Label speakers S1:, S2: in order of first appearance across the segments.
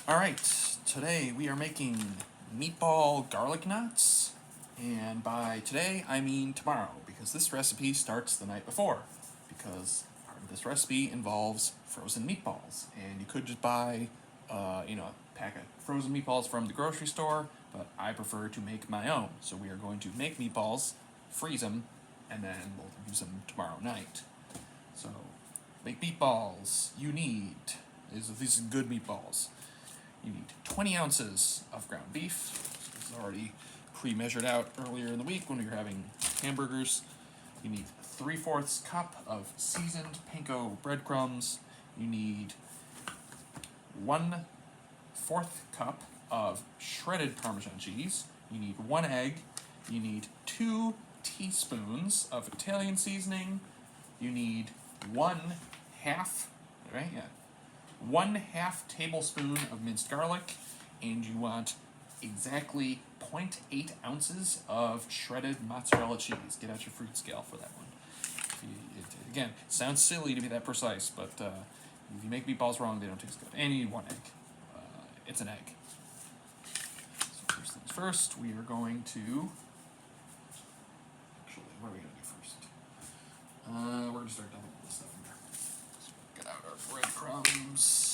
S1: Alright, today we are making meatball garlic knots, and by today I mean tomorrow, because this recipe starts the night before, because part of this recipe involves frozen meatballs, and you could just buy, a pack of frozen meatballs from the grocery store, but I prefer to make my own, so we are going to make meatballs, freeze them, and then we'll use them tomorrow night. So, make meatballs, you need, these are good meatballs. You need 20 ounces of ground beef. This is already pre-measured out earlier in the week when we were having hamburgers. You need 3/4 cup of seasoned panko breadcrumbs. You need 1/4 cup of shredded Parmesan cheese. You need 1 egg. You need 2 teaspoons of Italian seasoning. You need 1/2 tablespoon of minced garlic, and you want exactly 0.8 ounces of shredded mozzarella cheese. Get out your fruit scale for that one. Again, it sounds silly to be that precise, but if you make meatballs wrong, they don't taste good. And you need 1 egg. It's an egg. So first things first, we are going to... Actually, what are we going to do first? We're going to start dumping all this stuff in there. So get out our breadcrumbs.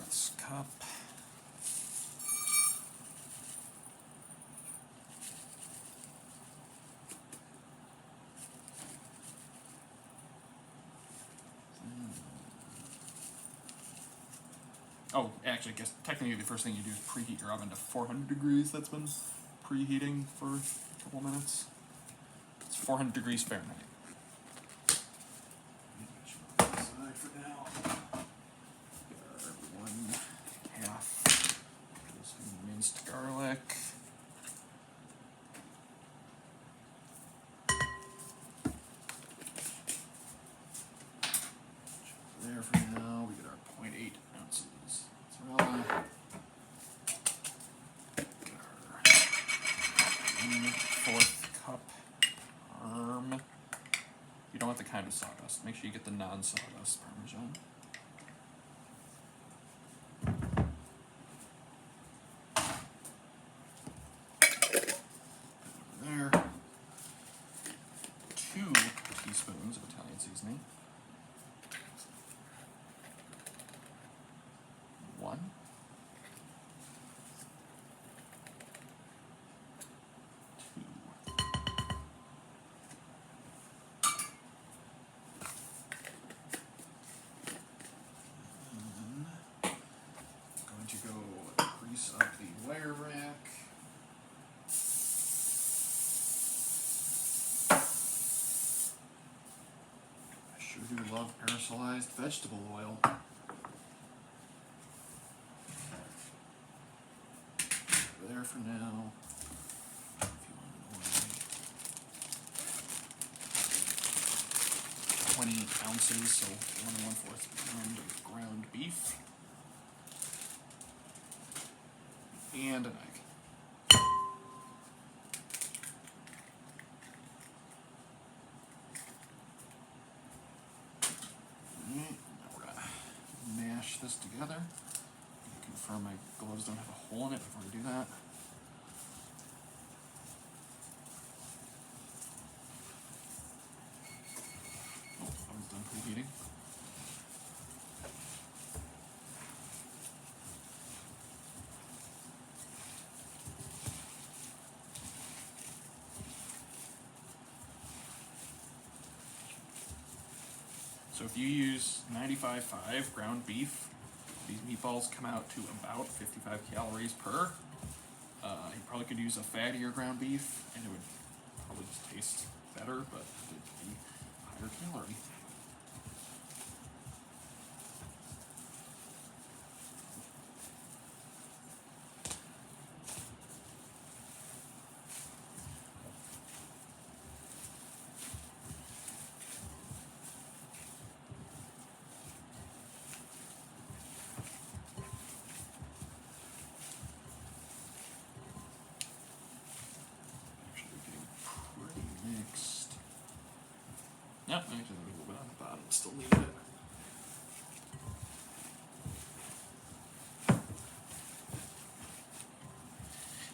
S1: 3/4 cup. Oh, actually, I guess technically the first thing you do is preheat your oven to 400 degrees. That's been preheating for a couple minutes. It's 400 degrees Fahrenheit. Aside for now. Get our 1/2 tablespoon minced garlic. There for now. We get our 0.8 ounces mozzarella. Get our 1/4 cup parm. You don't want the kind of sawdust. Make sure you get the non-sawdust Parmesan. There. 2 teaspoons of Italian seasoning. 1. 2. Going to go grease up the wire rack. I sure do love aerosolized vegetable oil. There for now. If you want an oil. 20 ounces, so 1 1/4 pound of ground beef. And an egg. Alright, now we're gonna mash this together. Confirm my gloves don't have a hole in it before I do that. Oh, oven's done preheating. So if you use 95.5 ground beef, these meatballs come out to about 55 calories per. You probably could use a fattier ground beef, and it would probably just taste better, but it would be higher calorie. Actually, getting pretty mixed. Yep, actually, there's a little bit on the bottom. Still need it.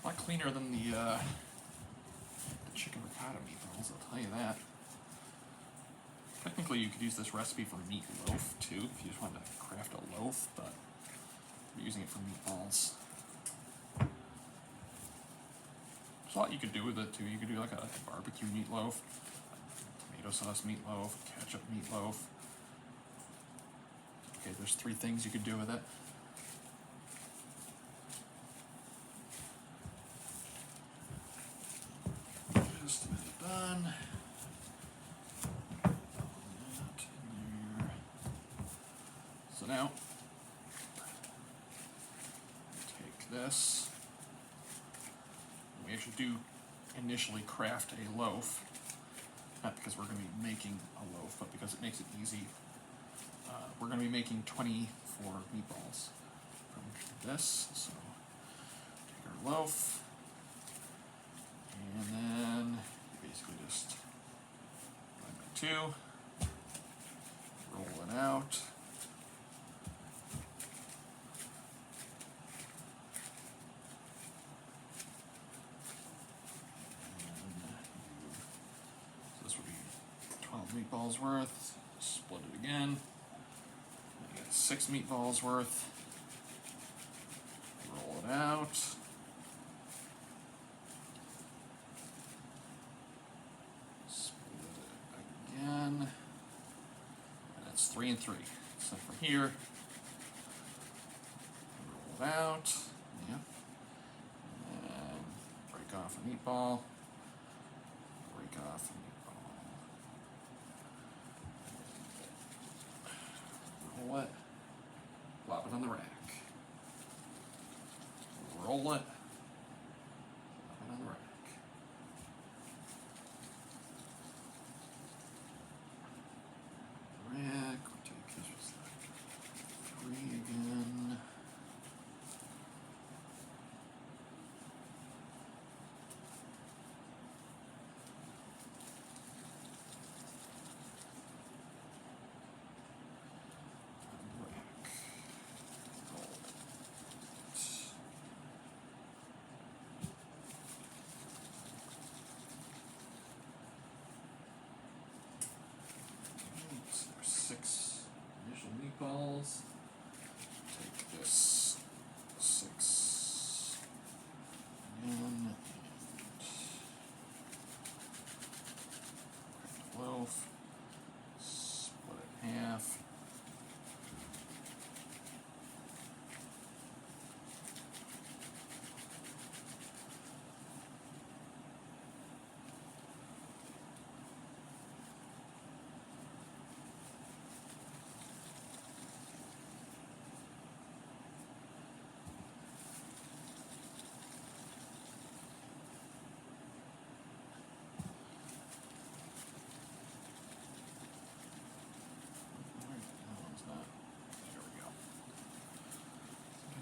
S1: A lot cleaner than the chicken ricotta meatballs, I'll tell you that. Technically, you could use this recipe for meatloaf too, if you just wanted to craft a loaf, but we're using it for meatballs. There's a lot you could do with it too. You could do like a barbecue meatloaf, tomato sauce meatloaf, ketchup meatloaf. Okay, there's 3 things you could do with it. Just about done. That in there. So now, take this. We actually do initially craft a loaf, not because we're going to be making a loaf, but because it makes it easy. We're going to be making 24 meatballs from this. So take our loaf, and then you basically just divide by 2, roll it out. So this would be 12 meatballs worth. Split it again. You got 6 meatballs worth. Roll it out. Split it again. And that's 3 and 3. So from here, roll it out. Yep. And then break off a meatball. Break off a meatball. Roll it. Plop it on the rack. Roll it. Plop it on the rack. Rack. We'll take this was like 3 again. So there's 6 initial meatballs. Take this 6 again and crack the loaf. Split it in half.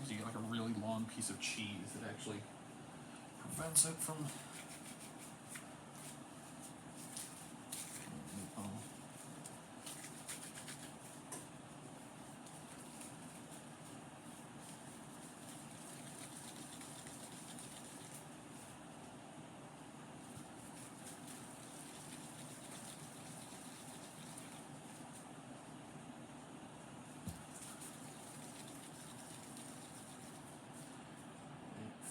S1: You get like a really long piece of cheese that actually prevents it from meatball.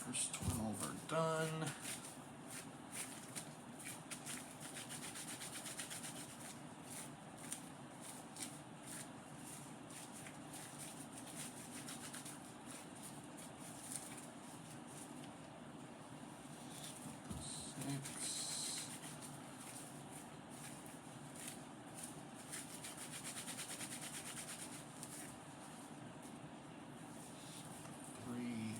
S1: First 12 are done. Six. Three.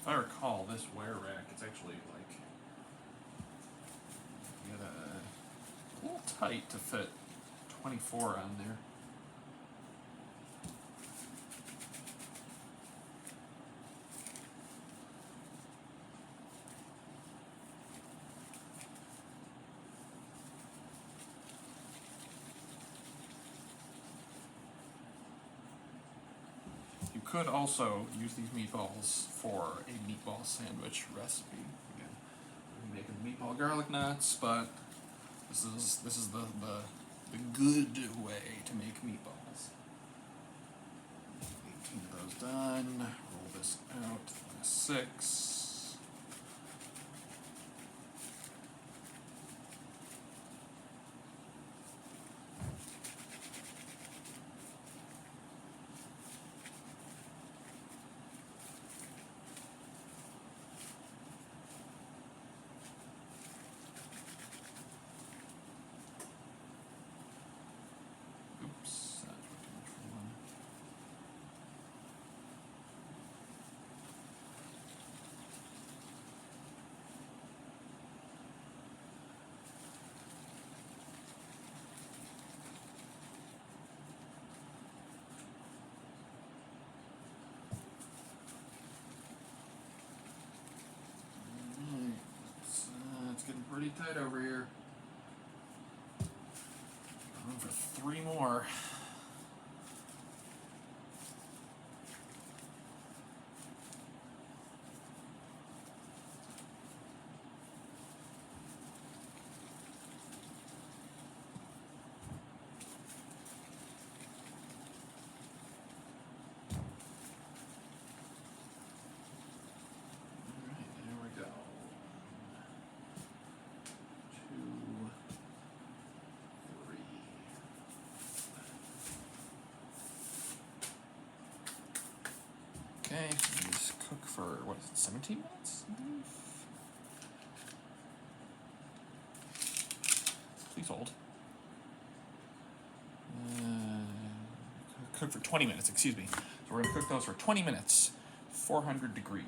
S1: I recall, this wear rack, it's actually like, you got a little tight to fit 24 on there. You could also use these meatballs for a meatball sandwich recipe. Again, I'm making meatball garlic knots, but this is the good way to make meatballs. 18 of those done. Roll this out. 6. Oops, that's way too much for one. Alright, it's getting pretty tight over here. Room for 3 more. Alright, there we go. 2, 3. Okay, these cook for, what is it, 17 minutes? Please hold. Cook for 20 minutes, excuse me. So we're gonna cook those for 20 minutes, 400 degrees.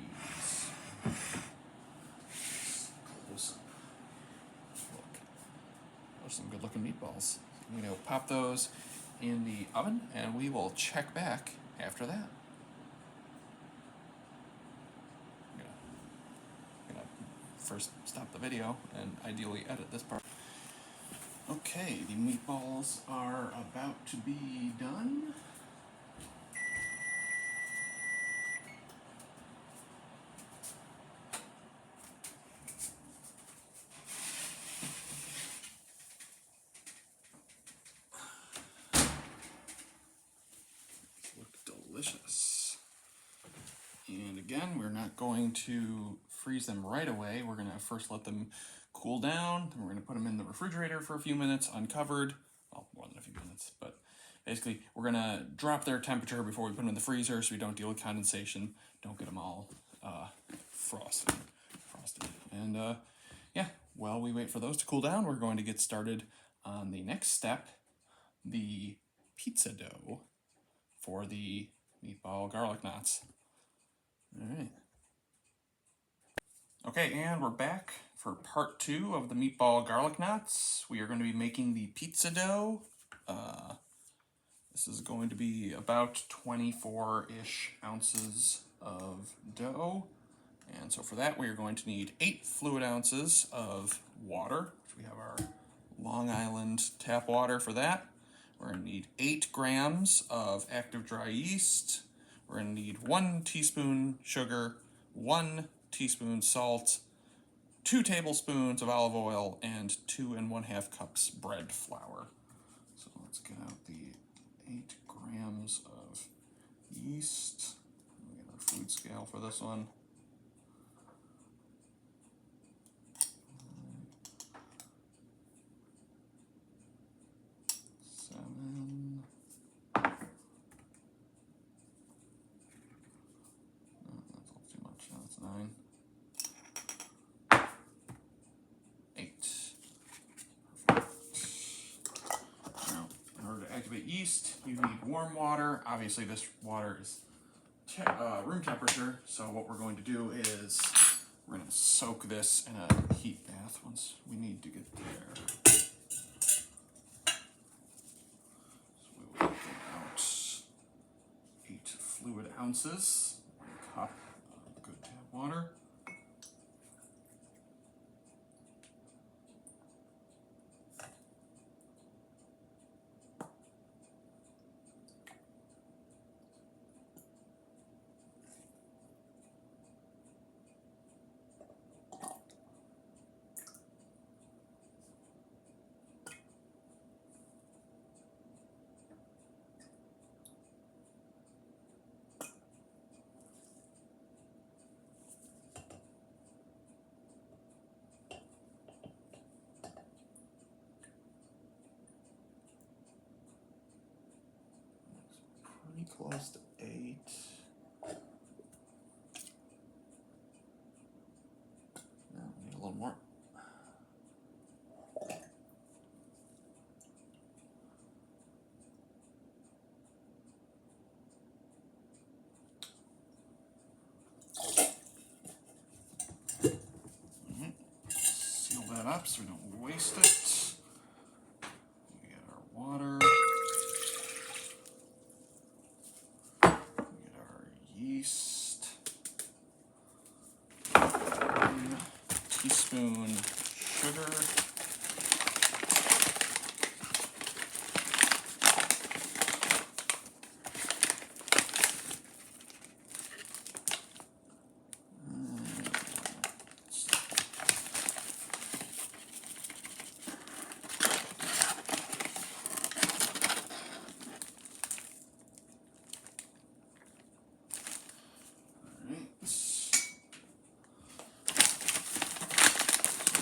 S1: Close up. Look, those are some good looking meatballs. I'm gonna pop those in the oven and we will check back after that. I'm gonna first stop the video and ideally edit this part. Okay, the meatballs are about to be done. These look delicious. And again, we're not going to freeze them right away. We're gonna first let them cool down, then we're gonna put them in the refrigerator for a few minutes, uncovered. Well, more than a few minutes, but basically we're gonna drop their temperature before we put them in the freezer so we don't deal with condensation, don't get them all frosted. And yeah, while we wait for those to cool down, we're going to get started on the next step, the pizza dough for the meatball garlic knots. All right. Okay, and we're back for part 2 of the meatball garlic knots. We are going to be making the pizza dough. This is going to be about 24-ish ounces of dough. And so for that, we are going to need 8 fluid ounces of water, which we have our Long Island tap water for that. We're going to need 8 grams of active dry yeast. We're going to need 1 teaspoon sugar, 1 teaspoon salt, 2 tablespoons of olive oil, and 2 1/2 cups bread flour. So let's get out the 8 grams of yeast. We get our food scale for this one. 7. That's all too much. That's 9. 8. Now, in order to activate yeast, you need warm water. Obviously, this water is room temperature. So what we're going to do is we're going to soak this in a heat bath once we need to get there. So we will get out 8 fluid ounces, 1 cup of good tap water. Pretty close to 8. No, we need a little more. Seal that up so we don't waste it. We get our water. We get our yeast. 1 teaspoon sugar.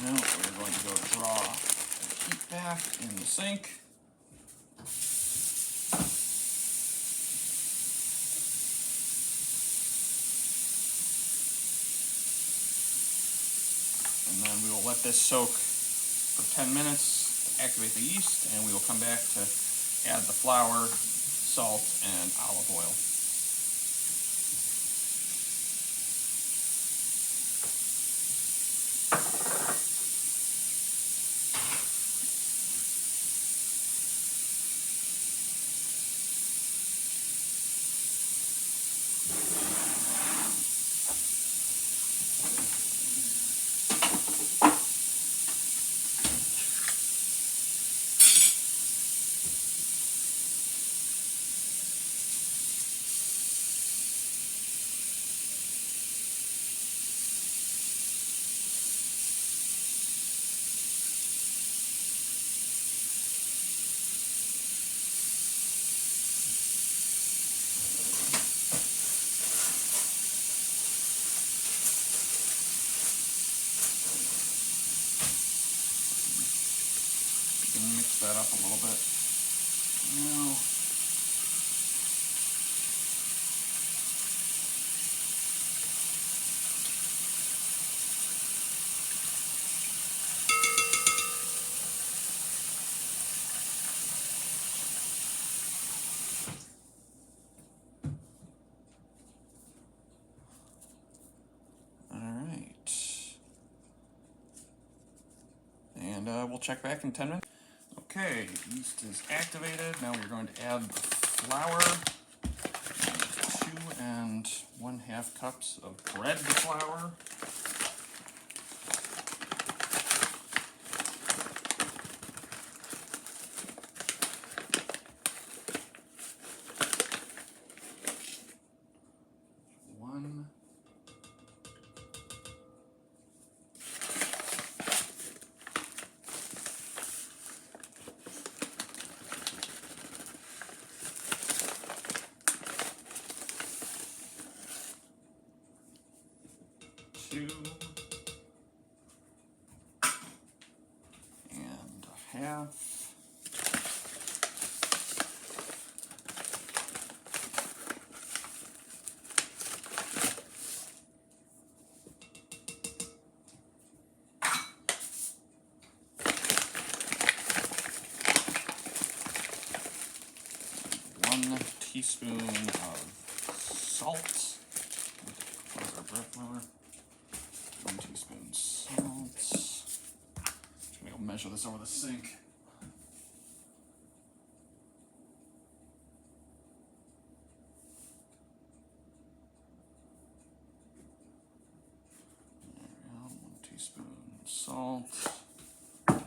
S1: Now we're going to go draw a heat bath in the sink. And then we will let this soak for 10 minutes to activate the yeast, and we will come back to add the flour, salt, and olive oil. Mix that up a little bit. Now, all right. And we'll check back in 10 minutes. Okay, yeast is activated. Now we're going to add the flour, 2 1/2 cups of bread flour. One. 2 1/2. One teaspoon of salt. Where's our bread flour? 1 teaspoon salt. Just gonna go measure this over the sink. There we go, 1 teaspoon salt. And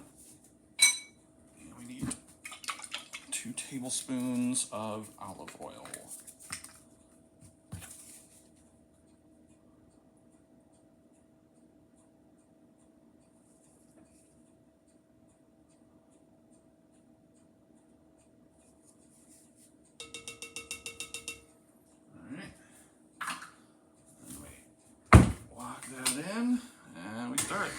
S1: we need 2 tablespoons of olive oil. That in, and we start.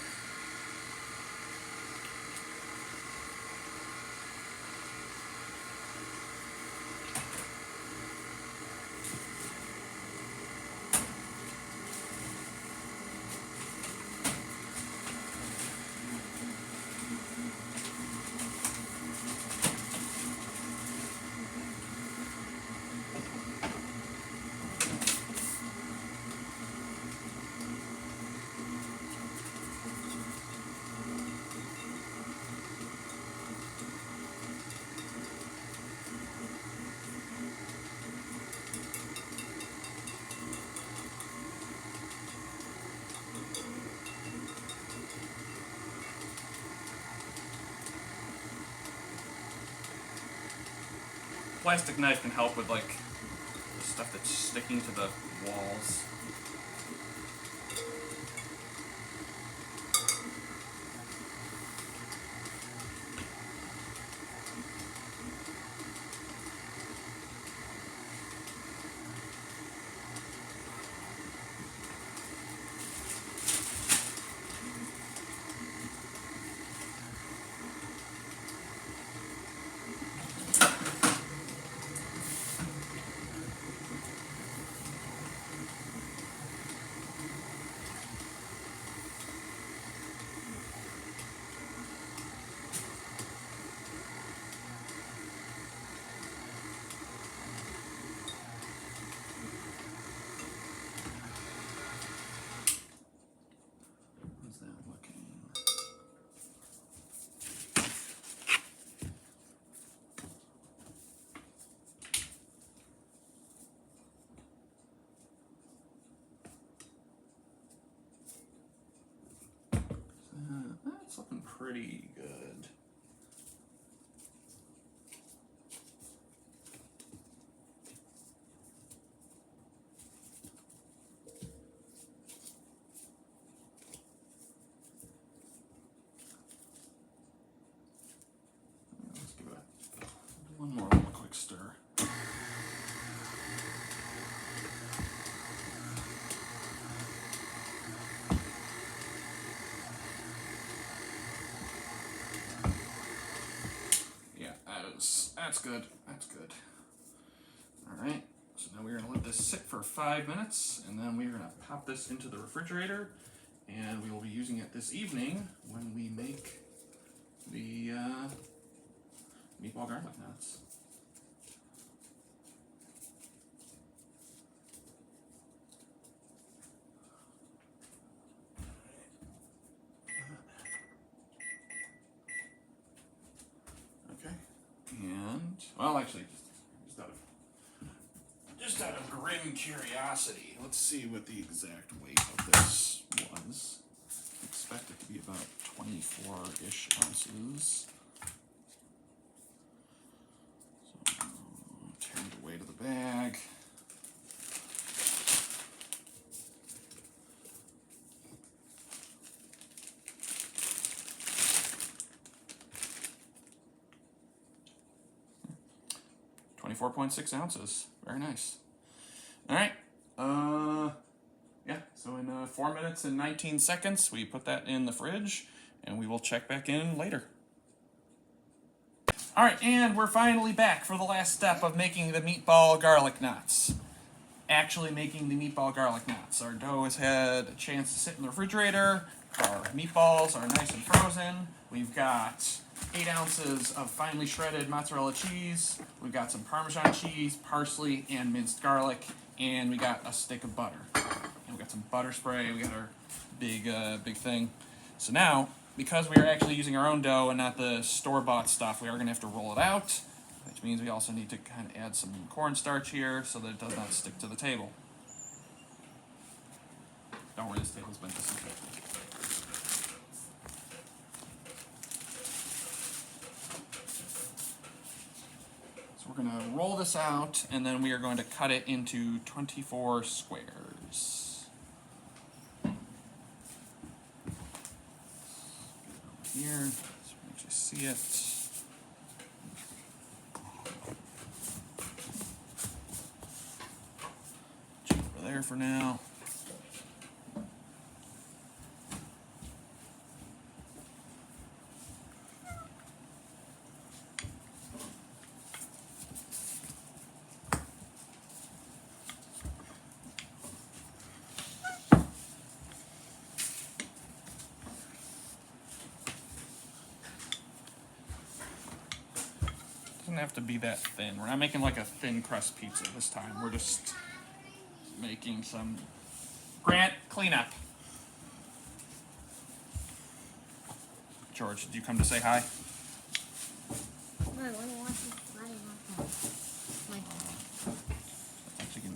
S1: Plastic knife can help with like the stuff that's sticking to the walls. That's looking pretty good. Let's give it one more quick stir. That's good. That's good. All right. So now we're going to let this sit for 5 minutes, and then we're going to pop this into the refrigerator, and we will be using it this evening when we make the meatball garlic knots. Okay. And, well, actually, just out of grim curiosity, let's see what the exact weight of this was. I expect it to be about 24-ish ounces. So, turn it away to the bag. .6 ounces. Very nice. All right. Yeah, so in 4 minutes and 19 seconds, we put that in the fridge, and we will check back in later. All right, and we're finally back for the last step of making the meatball garlic knots. Actually making the meatball garlic knots. Our dough has had a chance to sit in the refrigerator. Our meatballs are nice and frozen. We've got 8 ounces of finely shredded mozzarella cheese. We've got some Parmesan cheese, parsley, and minced garlic. And we got a stick of butter. And we got some butter spray. We got our big thing. So now, because we are actually using our own dough and not the store-bought stuff, we are going to have to roll it out, which means we also need to kind of add some cornstarch here so that it does not stick to the table. Don't worry, this table's been disinfected. So we're going to roll this out, and then we are going to cut it into 24 squares. Here, so you can actually see it. Put it over there for now. Doesn't have to be that thin. We're not making like a thin crust pizza this time. We're just making some. Grant, clean up. George, did you come to say hi?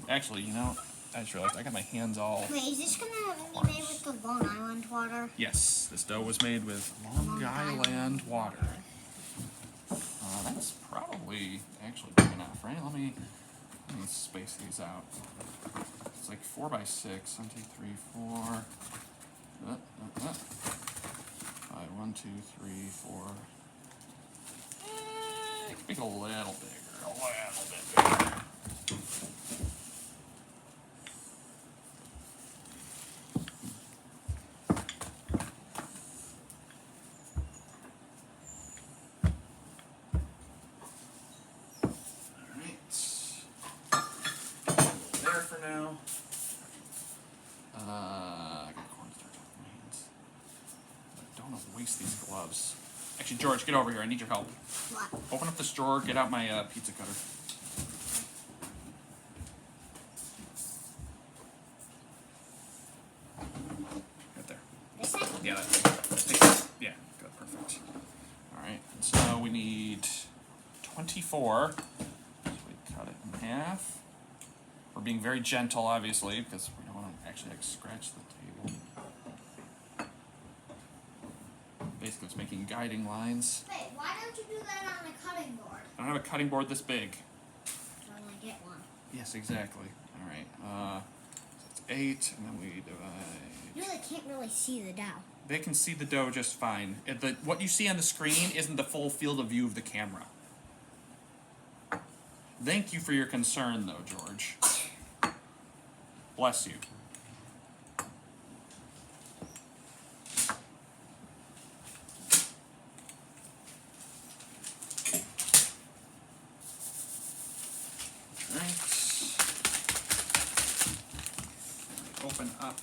S1: Actually, you know, I just realized I got my hands all.
S2: Wait, is this gonna be made with the Long Island water?
S1: Yes, this dough was made with Long Island water. That's probably actually big enough, right? Let me space these out. It's like 4 by 6. 1, 2, 3, 4. 5, 1, 2, 3, 4. Make it a little bigger, a little bit bigger. Waste these gloves. Actually, George, get over here. I need your help.
S2: What?
S1: Open up this drawer. Get out my pizza cutter. Right there.
S2: This thing?
S1: Yeah, yeah, good, perfect. All right, and so now we need 24. So we cut it in half. We're being very gentle, obviously, because we don't want to actually scratch the table. Basically, it's making guiding lines.
S2: Wait, why don't you do that on a cutting board?
S1: I don't have a cutting board this big.
S2: So I'm gonna get one.
S1: Yes, exactly. All right. So it's 8, and then we divide.
S2: You really can't really see the dough.
S1: They can see the dough just fine. What you see on the screen isn't the full field of view of the camera. Thank you for your concern, though, George. Bless you. Open up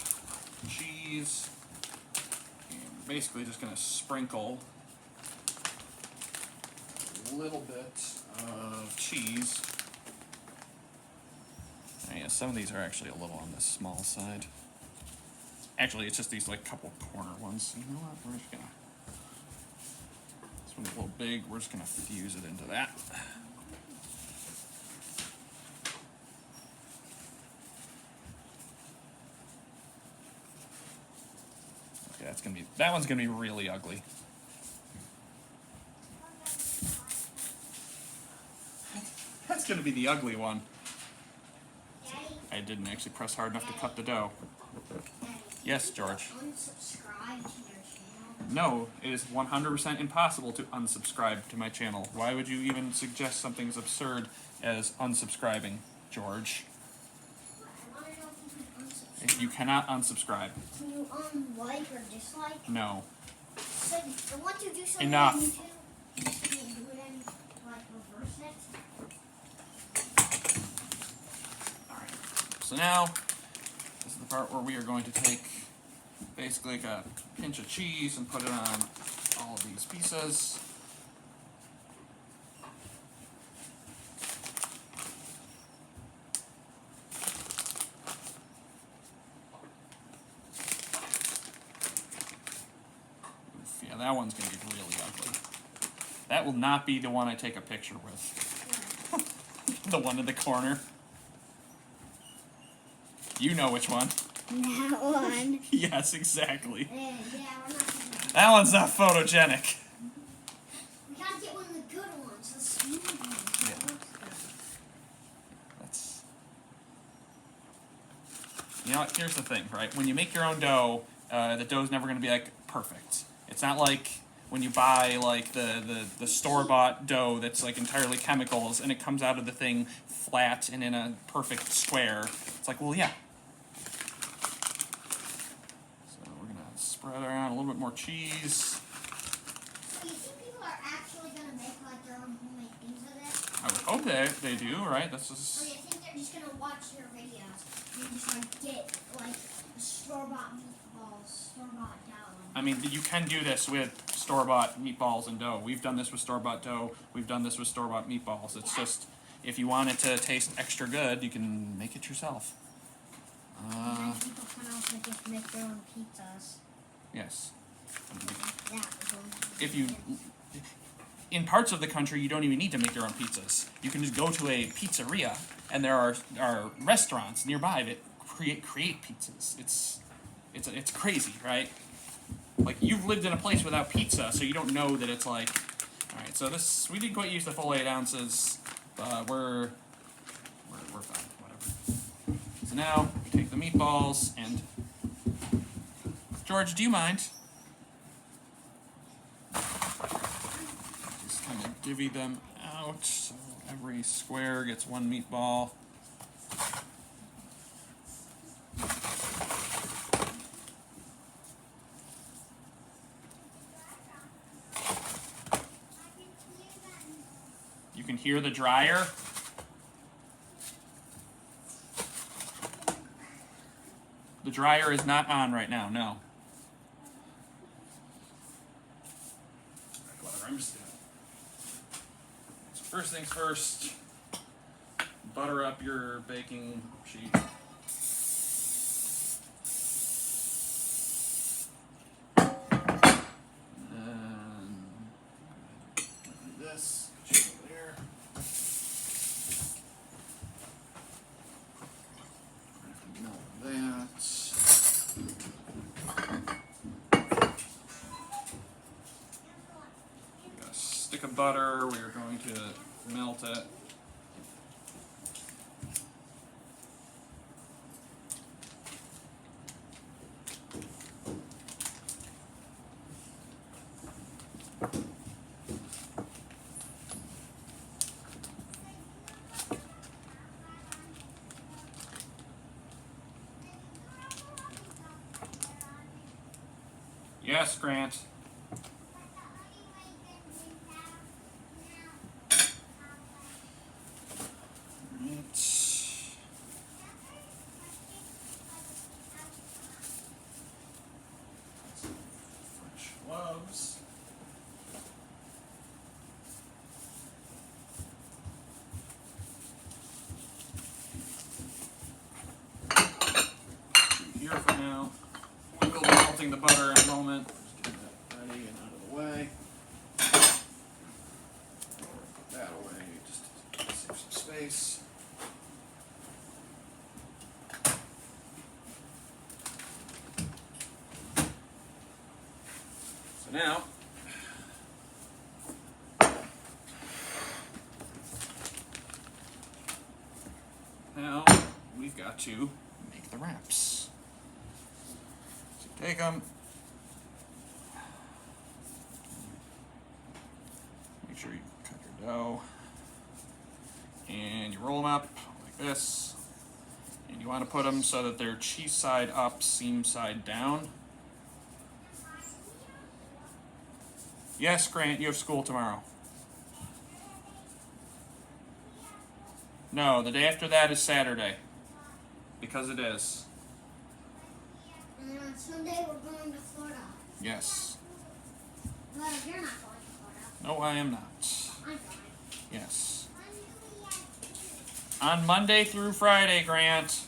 S1: cheese, and we're basically just going to sprinkle a little bit of cheese. Yeah, some of these are actually a little on the small side. Actually, it's just these like couple corner ones. You know what? We're just gonna. This one's a little big. We're just gonna fuse it into that. That one's gonna be really ugly. That's gonna be the ugly one.
S2: Daddy,
S1: I didn't actually press hard enough to cut the dough.
S2: Daddy,
S1: Yes, George.
S2: unsubscribe to your channel.
S1: No, it is 100% impossible to unsubscribe to my channel. Why would you even suggest something as absurd as unsubscribing, George?
S2: I want to know if you can unsubscribe.
S1: You cannot unsubscribe.
S2: Can you like or dislike?
S1: No.
S2: So once you do something
S1: Enough.
S2: on YouTube, can you do it and like reverse it?
S1: Alright. So now, this is the part where we are going to take basically like a pinch of cheese and put it on all of these pieces. that one's going to get really ugly. That will not be the one I take a picture with. The one in the corner. You know which one.
S2: That one.
S1: Yes, exactly.
S2: Yeah, we're not gonna...
S1: That one's not photogenic.
S2: We gotta get one of the good ones, the smooth ones.
S1: Yeah. That's... You know what, here's the thing, right? When you make your own dough, the dough's never going to be, like, perfect. It's not like when you buy, like, the store-bought dough that's, like, entirely chemicals, and it comes out of the thing flat and in a perfect square. It's like, well, yeah. So we're going to spread around a little bit more cheese.
S2: So you think people are actually gonna make, like, their own homemade pizza then?
S1: I would hope they do, right? This is...
S2: Or you think they're just gonna watch your videos and just, like, get, like, store-bought meatballs, store-bought dough?
S1: I mean, you can do this with store-bought meatballs and dough. We've done this with store-bought dough. We've done this with store-bought meatballs. It's just, if you want it to taste extra good, you can make it yourself.
S2: And then people can also just make their own pizzas.
S1: Yes.
S2: That was one.
S1: If you, in parts of the country, you don't even need to make your own pizzas. You can just go to a pizzeria, and there are restaurants nearby that create pizzas. It's crazy, right? Like, you've lived in a place without pizza, so you don't know that it's like... Alright, so this... We didn't quite use the full 8 ounces, but we're fine, whatever. So now, we take the meatballs, and... George, do you mind? Just kind of divvy them out, so every square gets one meatball. You can hear the dryer. The dryer is not on right now, no. Whatever, I'm just gonna... So first things first, butter up your baking sheet. And do this, over there. Melt that. We got a stick of butter. We are going to melt it. Yes, Grant. Right. Fresh gloves. Here for now. We will be melting the butter in a moment. Just get that ready and out of the way. Put that away just to save some space. So now we've got to make the wraps. So take them. Make sure you cut your dough. And you roll them up like this. And you want to put them so that they're cheese side up, seam side down. Yes, Grant, you have school tomorrow. No, the day after that is Saturday. Because it is.
S2: And then on Sunday we're going to Florida.
S1: Yes.
S2: But you're not going to Florida.
S1: No, I am not.
S2: I'm going.
S1: Yes. On Monday through Friday, Grant.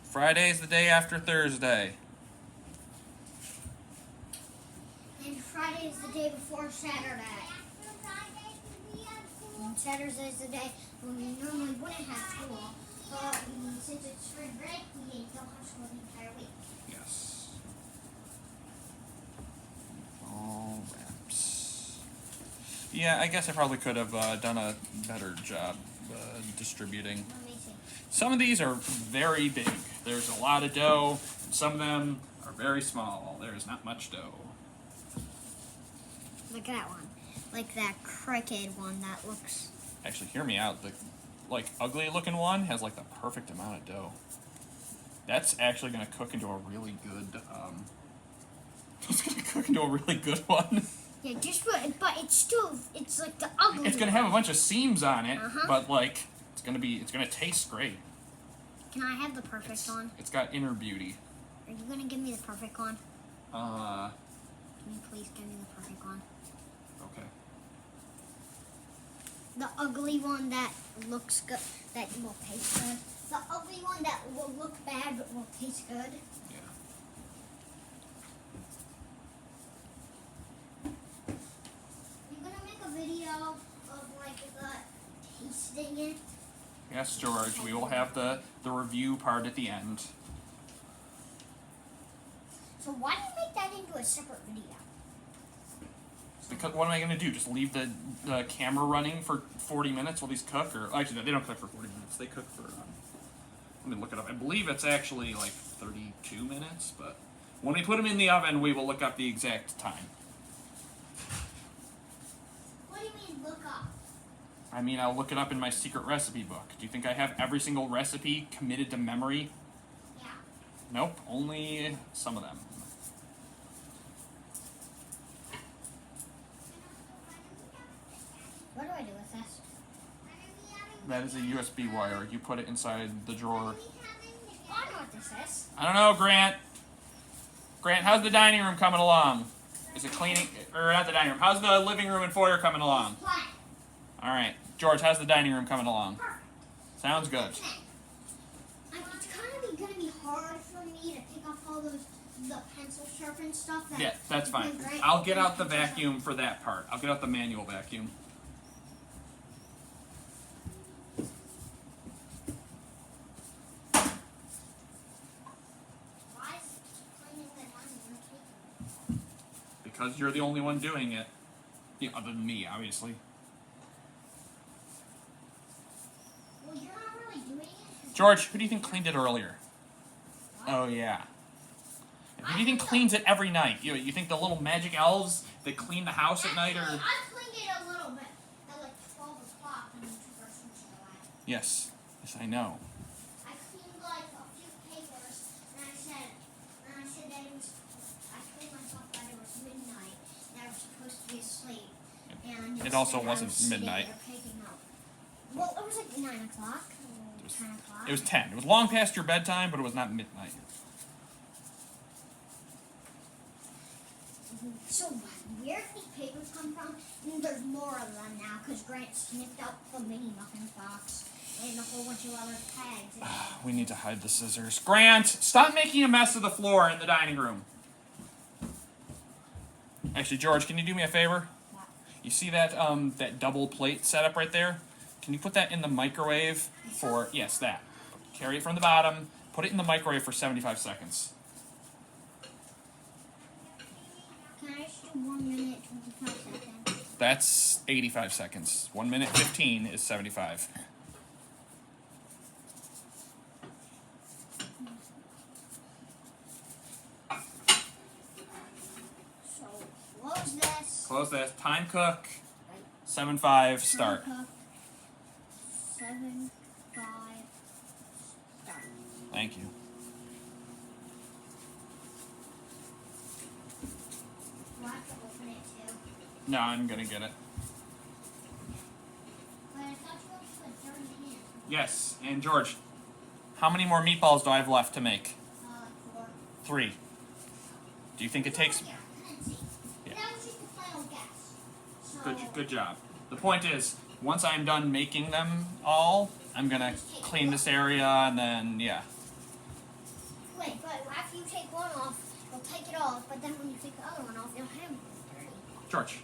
S1: Friday's the day after Thursday.
S2: Friday is the day before Saturday. And Saturday is the day when we normally wouldn't have school. But since it's spring break, we don't have school the entire week.
S1: Yes. All wraps. Yeah, I guess I probably could have done a better job distributing.
S2: Let me see.
S1: Some of these are very big. There's a lot of dough, and some of them are very small. There's not much dough.
S2: Look at that one. Like that crooked one that looks...
S1: Actually, hear me out. The ugly looking one has like the perfect amount of dough. That's actually going to cook into a really good. It's going to cook into a really good one.
S2: Yeah, but it's like the ugly.
S1: It's going to have a bunch of seams on it,
S2: Uh-huh.
S1: but like it's going to taste great.
S2: Can I have the perfect one?
S1: It's got inner beauty.
S2: Are you going to give me the perfect one?
S1: Uh,
S2: Can you please give me the perfect one?
S1: okay.
S2: The ugly one that looks good, that will taste good. The ugly one that will look bad but will taste good.
S1: Yeah.
S2: You're gonna make a video of like the tasting it.
S1: Yes, George. We will have the review part at the end.
S2: So why do you make that into a separate video?
S1: Because what am I going to do? Just leave the camera running for 40 minutes while these cook? Or actually, they don't cook for 40 minutes. They cook for. Let me look it up. I believe it's actually like 32 minutes. But when we put them in the oven, we will look up the exact time.
S2: What do you mean look up?
S1: I mean, I'll look it up in my secret recipe book. Do you think I have every single recipe committed to memory?
S2: Yeah.
S1: Nope, only some of them.
S2: What do I do with this?
S1: That is a USB wire. You put it inside the drawer.
S2: Oh, I know what this is.
S1: I don't know, Grant. Grant, how's the dining room coming along? Is it cleaning? Or not the dining room. How's the living room and foyer coming along?
S2: Flat.
S1: All right. George, how's the dining room coming along? Sounds good.
S2: It's kind of gonna be hard for me to take off all the pencil sharpened stuff.
S1: Yeah, that's fine. I'll get out the vacuum for that part. I'll get out the manual vacuum.
S2: Why is it cleaning the dining room?
S1: Because you're the only one doing it. Yeah, other than me, obviously.
S2: Well, you're not really doing it.
S1: George, who do you think cleaned it earlier? Oh, yeah. And who do you think cleans it every night? You think the little magic elves that clean the house at night
S2: Actually,
S1: are...
S2: I cleaned it a little bit at like 12 o'clock when you took our sushi away.
S1: Yes. Yes, I know.
S2: I cleaned like a few papers, and I said that it was. I told myself that it was midnight, and I was supposed to be asleep. And
S1: It also
S2: instead I
S1: wasn't
S2: was sitting
S1: midnight.
S2: there picking up. Well, it was like 9 o'clock. 10 o'clock.
S1: It was 10. It was long past your bedtime, but it was not midnight.
S2: So where did these papers come from? And there's more of them now because Grant sniffed out the mini muffin box and a whole bunch of other tags.
S1: We need to hide the scissors. Grant, stop making a mess of the floor in the dining room. Actually, George, can you do me a favor?
S2: What?
S1: You see that that double plate setup right there? Can you put that in the microwave for... Yes, that. Carry it from the bottom. Put it in the microwave for 75 seconds.
S2: Can I just do 1 minute, 25 seconds?
S1: That's 85 seconds. 1 minute 15 is 75.
S2: So close this.
S1: Close that. Time cook. 7-5. Start.
S2: 7, 5, start.
S1: Thank you.
S2: Do I have to open it too?
S1: No, I'm gonna get it.
S2: But I thought you wanted to put 30 in.
S1: Yes, and George, how many more meatballs do I have left to make?
S2: 4.
S1: 3. Do you think it takes...
S2: Here, let's see.
S1: Yeah.
S2: That was just the final guess. So,
S1: Good job. The point is, once I'm done making them all, I'm gonna clean this area and then, yeah.
S2: Wait, but after you take one off, you'll take it off. But then when you take the other one off, you'll have it.
S1: George,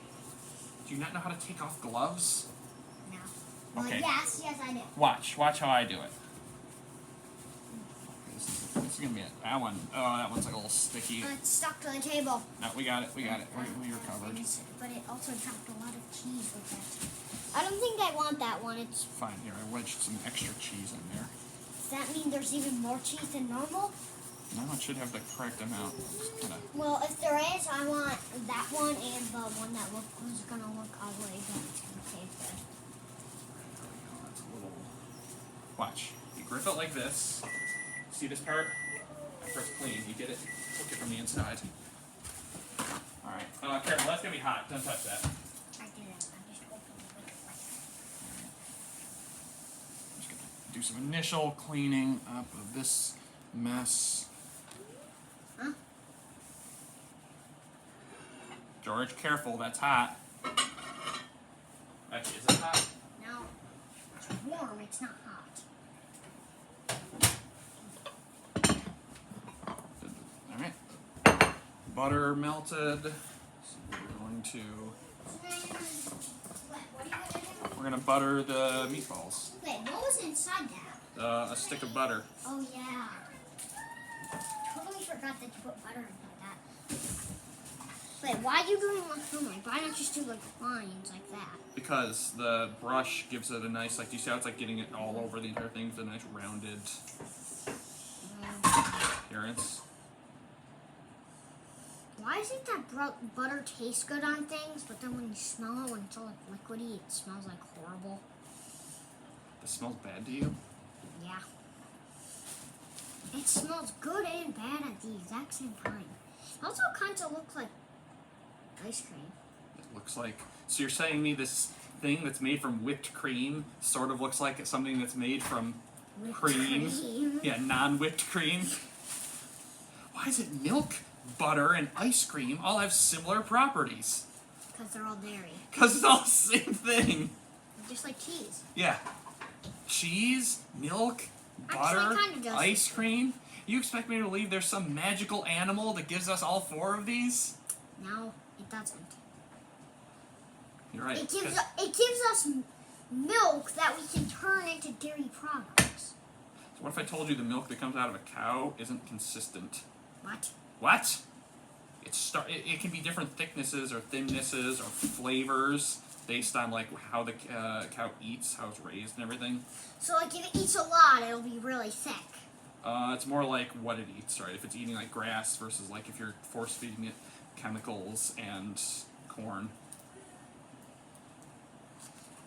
S1: do you not know how to take off gloves?
S2: No. Well,
S1: Okay.
S2: yes, I do.
S1: Watch how I do it. This is gonna be it. That one, oh, that one's like a little sticky.
S2: It's stuck to the table.
S1: No, we got it. We recovered.
S2: But it also dropped a lot of cheese with it. I don't think I want that one. It's
S1: Fine, here, I wedged some extra cheese in there.
S2: Does that mean there's even more cheese than normal?
S1: No, it should have the correct amount. Just kinda,
S2: Well, if there is, I want that one and the one that was gonna look ugly, but it's gonna taste good.
S1: there we go, that's a little... Watch. You grip it like this. See this part? After it's clean, you get it, cook it from the inside. Alright, careful, that's gonna be hot. Don't touch that.
S2: I didn't. I just opened it with a light.
S1: I'm just gonna do some initial cleaning up of this mess.
S2: Huh?
S1: George, careful, that's hot. Actually, is it hot?
S2: No. It's warm, it's not hot.
S1: Alright. Butter melted. So we're going to...
S2: What are you gonna do?
S1: We're gonna butter the meatballs.
S2: Wait, what was inside that?
S1: A stick of butter.
S2: Oh yeah. Totally forgot that you put butter in that. Wait, why are you doing like filming? Why don't you just do like lines like that?
S1: Because the brush gives it a nice, like, do you see how it's like getting it all over the entire thing? It's a nice rounded appearance.
S2: Why is it that butter tastes good on things, but then when you smell it, when it's all like liquidy, it smells like horrible?
S1: This smells bad to you?
S2: Yeah. It smells good and bad at the exact same time. It also kind of looks like ice cream.
S1: It looks like... So you're saying me this thing that's made from whipped cream sort of looks like something that's made from cream? Yeah, non-whipped cream. Why is it milk, butter, and ice cream all have similar properties?
S2: Because they're all dairy.
S1: Because it's all the same thing.
S2: Just like cheese.
S1: Yeah. Cheese, milk,
S2: Actually,
S1: butter,
S2: kind of does.
S1: ice cream. You expect me to believe there's some magical animal that gives us all four of these?
S2: No, it doesn't.
S1: You're right.
S2: It gives us milk that we can turn into dairy products.
S1: So what if I told you the milk that comes out of a cow isn't consistent?
S2: What?
S1: What? It can be different thicknesses or thinnesses or flavors based on like how the cow eats, how it's raised and everything.
S2: So like if it eats a lot, it'll be really thick.
S1: It's more like what it eats, right? If it's eating like grass versus like if you're force feeding it chemicals and corn.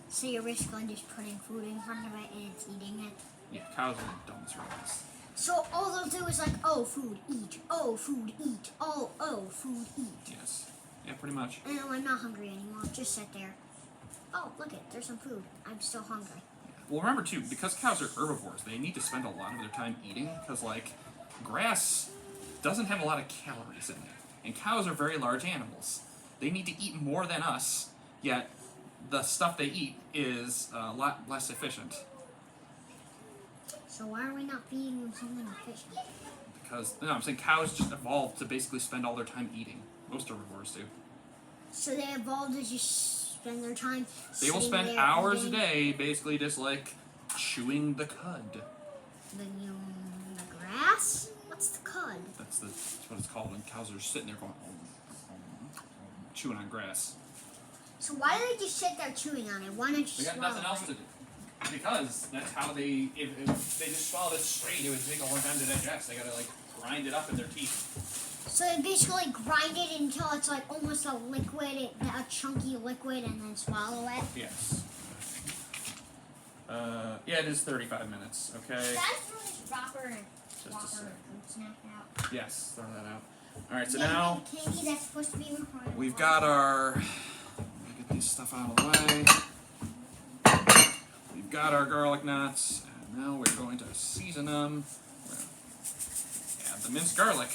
S2: So you're basically just putting food in front of it and it's eating it.
S1: Yeah, cows are dumb as rats.
S2: So all they'll do is like, oh, food, eat. Oh, food, eat. Oh, food, eat.
S1: Yes. Yeah, pretty much.
S2: And I'm not hungry anymore. Just sit there. Oh, look it. There's some food. I'm still hungry.
S1: Well, remember too, because cows are herbivores, they need to spend a lot of their time eating, because like, grass doesn't have a lot of calories in it. And cows are very large animals. They need to eat more than us, yet the stuff they eat is a lot less efficient.
S2: So why are we not feeding them something efficient?
S1: Because, no, I'm saying cows just evolved to basically spend all their time eating. Most herbivores do.
S2: So they evolved to just spend their time
S1: They will
S2: sitting
S1: spend
S2: there
S1: hours a
S2: eating
S1: day basically just like chewing the cud.
S2: the grass? What's the cud?
S1: That's what it's called when cows are sitting there going, chewing on grass.
S2: So why do they just sit there chewing on it? Why not just
S1: They got
S2: swallow
S1: nothing else
S2: it?
S1: to do. Because that's how if they just swallowed it straight, it would take a long time to digest. They gotta like grind it up in their teeth.
S2: So they basically grind it until it's like almost a liquid, a chunky liquid, and then swallow it.
S1: Yes. Yeah, it is 35 minutes, okay?
S2: Guys, throw this dropper and
S1: Just a
S2: Whopper
S1: sec.
S2: fruit snack out.
S1: Yes, throw that out. Alright, so
S2: Yeah,
S1: now
S2: the candy that's supposed to be recorded.
S1: we've got our... Let me get these stuff out of the way. We've got our garlic knots, and now we're going to season them. We're going to add the minced garlic.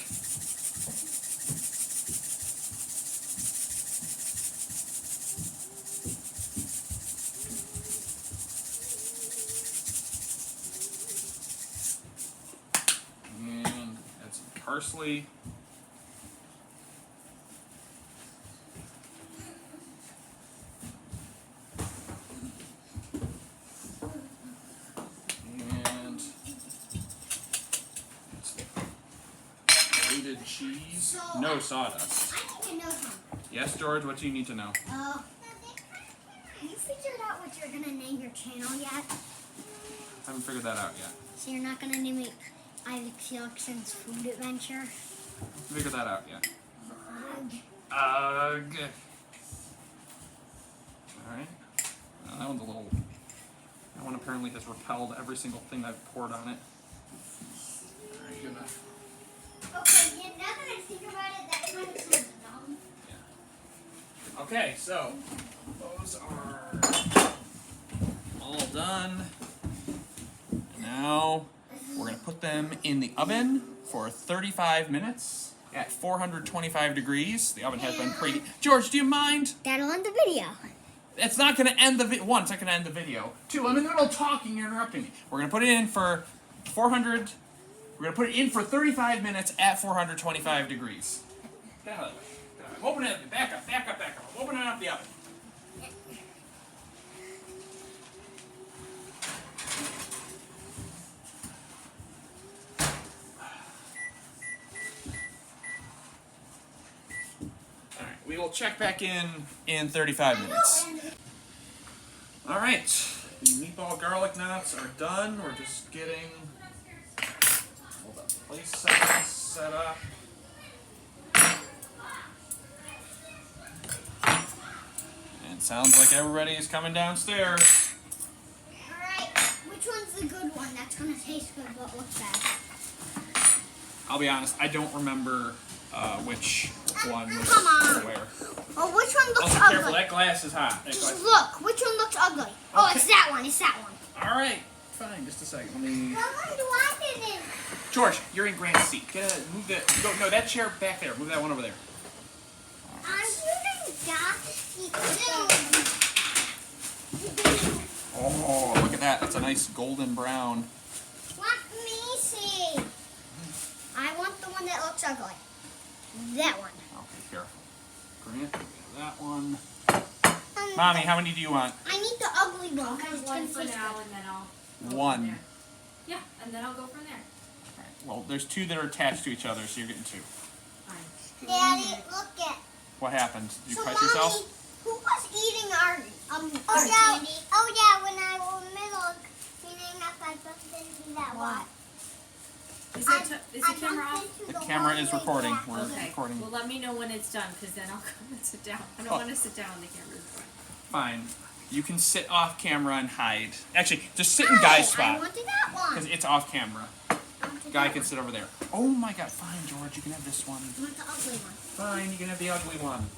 S1: And add some parsley. cheese,
S2: So,
S1: no sawdust.
S2: I need to know something.
S1: Yes, George, what do you need to know?
S2: You figured out what you're gonna name your channel yet?
S1: Haven't figured that out yet.
S2: So you're not gonna name it Alex Yelkson's Food Adventure?
S1: Figured that out yet. Good. Alright. That one's a little... That one apparently has repelled every single thing I've poured on it. Alright, good enough.
S2: Okay, yeah, now that I think about it, that kind of sounds dumb.
S1: Yeah. Okay, so those are all done. And now we're going to put them in the oven for 35 minutes at 425 degrees. The oven has been preheated. George, do you mind?
S2: That'll end the video.
S1: It's not going to end the video. One, it's not going to end the video. Two, I'm in the middle of talking. You're interrupting me. We're going to put it in for 400. We're going to put it in for 35 minutes at 425 degrees. Get out of the way. Open it up. Back up. Back up. Back up. Open it up the oven. All right. We will check back in 35 minutes. All right. The meatball garlic knots are done. We're just getting place set up. And sounds like everybody is coming downstairs.
S2: Alright, which one's the good one that's gonna taste good but look bad?
S1: I'll be honest, I don't remember which one was
S2: Come on.
S1: where.
S2: Oh, which one looks
S1: Also,
S2: ugly?
S1: careful, that glass is hot. That
S2: Just
S1: glass-
S2: look, which one looks ugly? Oh,
S1: Okay.
S2: it's that one, it's that one.
S1: All right, fine, just a second. Let me...
S2: What one do I fit in?
S1: George, you're in Grant's seat. Move the... No, that chair back there. Move that one over there.
S2: I'm using
S1: Oh, look at that. That's a nice golden brown.
S2: Let me see. I want the one that looks ugly. That one.
S1: Okay, careful. Grant, that one. Mommy, how many do you want?
S2: I need the ugly one.
S3: I'll
S2: 'cause
S3: have
S2: it's
S3: one
S2: gonna
S3: for
S2: taste
S3: now,
S2: good.
S3: and then I'll go
S1: One.
S3: from there. Yeah, and then I'll go from there.
S1: All right, well, there's two that are attached to each other, so you're getting two.
S3: Fine.
S2: Daddy, look at.
S1: What happened? Did you
S2: So,
S1: cut
S2: Mommy,
S1: yourself?
S2: who was eating our candy?
S4: Oh yeah, when I was little, cleaning up, I bumped into that
S2: What?
S4: one.
S3: Is the camera off?
S1: The camera is recording. We're
S3: Okay.
S1: recording.
S3: Well, let me know when it's done, because then I'll come and sit down. I don't
S1: Oh.
S3: want to sit down when the camera's on.
S1: Fine. You can sit off camera and hide. Actually, just sit in Guy's
S2: I
S1: spot.
S2: wanted that one.
S1: Because it's off camera.
S2: I wanted
S1: Guy
S2: that
S1: can
S2: one.
S1: sit over there. Oh my god, fine, George. You can have this one.
S2: I want the ugly one.
S1: Fine, you can have the ugly one.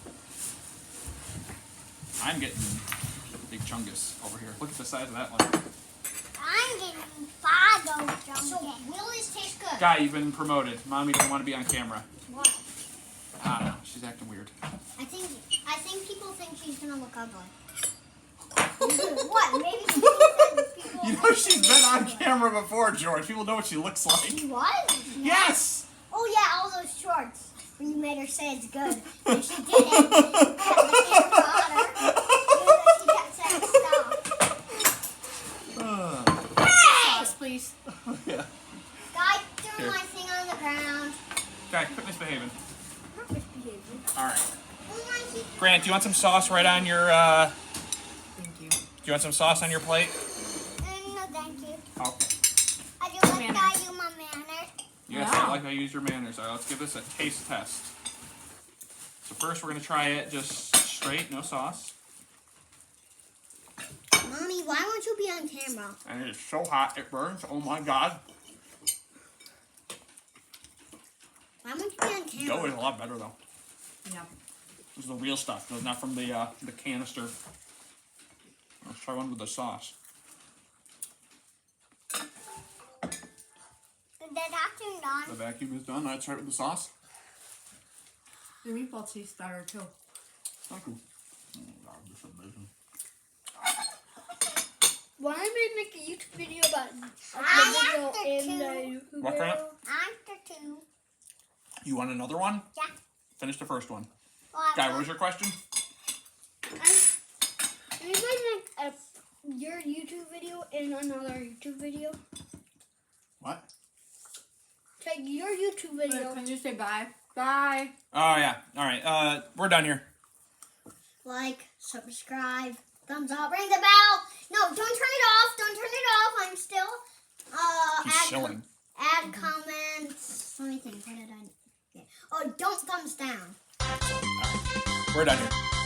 S1: I'm getting big chungus over here. Look at the size of that one.
S4: I'm getting Fago
S2: So,
S4: junket.
S2: will this taste good?
S1: Guy, you've been promoted. Mommy doesn't want to be on camera.
S2: What?
S1: I don't know. She's acting weird.
S2: I think people think she's gonna look ugly. What? Maybe she thinks that people.
S1: You know she's been on camera before, George. People know what she looks like.
S2: She was?
S1: Yes!
S2: Oh yeah, all those shorts. When you made her say it's good, and she did it. And the camera on her. And she kept saying stop.
S3: Sauce, please.
S1: Yeah.
S2: Guy threw
S1: Here.
S2: my thing on the ground.
S1: Guy, quit misbehaving.
S2: Not misbehaving.
S1: Alright.
S2: Oh my, he
S1: Grant, do you want some sauce right on your,
S3: Thank you.
S1: Do you want some sauce on your plate?
S4: No, thank you.
S1: Okay.
S4: I do like that you my manner.
S1: Yes,
S3: Yeah.
S1: I like how you use your manners. All right, let's give this a taste test. So first we're going to try it just straight, no sauce.
S2: Mommy, why won't you be on camera?
S1: And it is so hot, it burns. Oh my god.
S2: Why won't you be on camera?
S1: Dough is a lot better though.
S3: Yeah.
S1: This is the real stuff. It's not from the canister. Let's try one with the sauce.
S4: The vacuum done.
S1: The vacuum is done. Let's try it with the sauce.
S3: The meatball tastes better, too.
S1: Thank you. Oh god, this is amazing.
S5: Why am I making a YouTube video about
S4: I
S5: the video in the YouTube
S1: What, Grant?
S4: After two.
S1: You want another one?
S4: Yeah.
S1: Finish the first one.
S4: Well,
S1: Guy, what was your question?
S5: Can you guys make your YouTube video in another YouTube video?
S1: What?
S5: Take make your YouTube
S3: Wait,
S5: video.
S3: can you say bye? Bye.
S1: Oh yeah. All right. We're done here.
S2: Like, subscribe, thumbs up, ring the bell. No, don't turn it off. Don't turn it off. I'm still.
S1: He's chilling.
S2: Add comments. Let me think. What did I? Yeah. Oh, don't thumbs down.
S1: All right. We're done here.